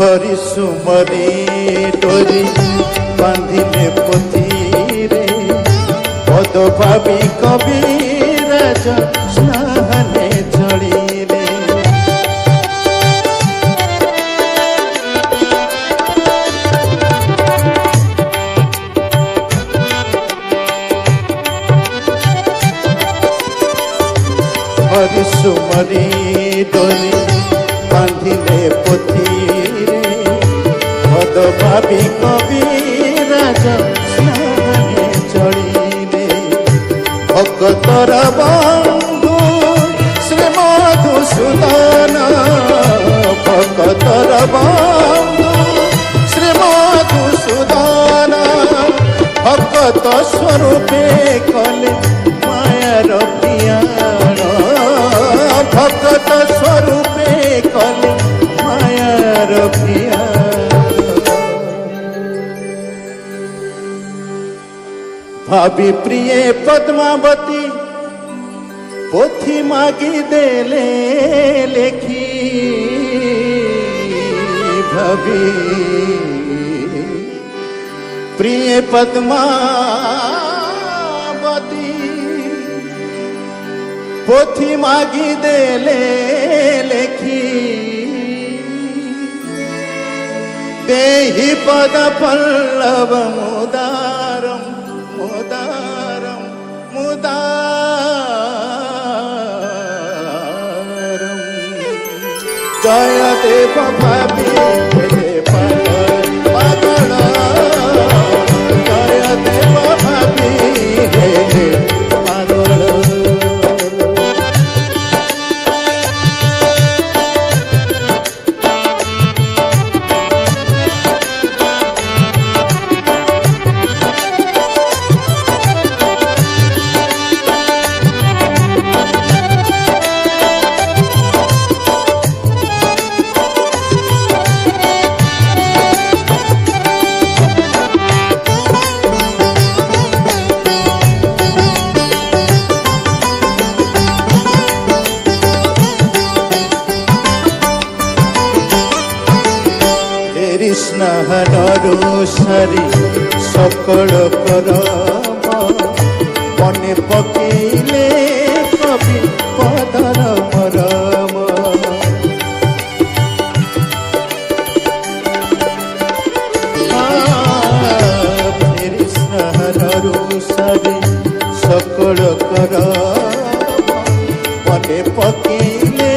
हरि सुमरी डोरी बांधिले पोथीरे पद भावी कविराज स्नाने चढ़ीले हरि सुमरी डोरी बांधिले पोथीरे पद भावी कविराज स्नाने चढ़ीले भक्तर बंधु श्री मधुसूदन भक्तर बंधु श्री मधुसूदन भक्त स्वरूपे कले मायार प्रियाण भक्त स्वरूपे कले मायार प्रियाण भाभी प्रिय पद्मावती पोथी मागी देले लेखी भाभी प्रिय पद्मावती पोथी मागी देले लेखी देहि पद पल्लव मुदारम मुदारम मुदारम जय देव भाभी पागल जय देव भाभी पागल স্নাহানরু সারি সকল করম মনে পকেইলে কবি পদর মরম স্নাহানরু সারি সকল করম মনে পকেইলে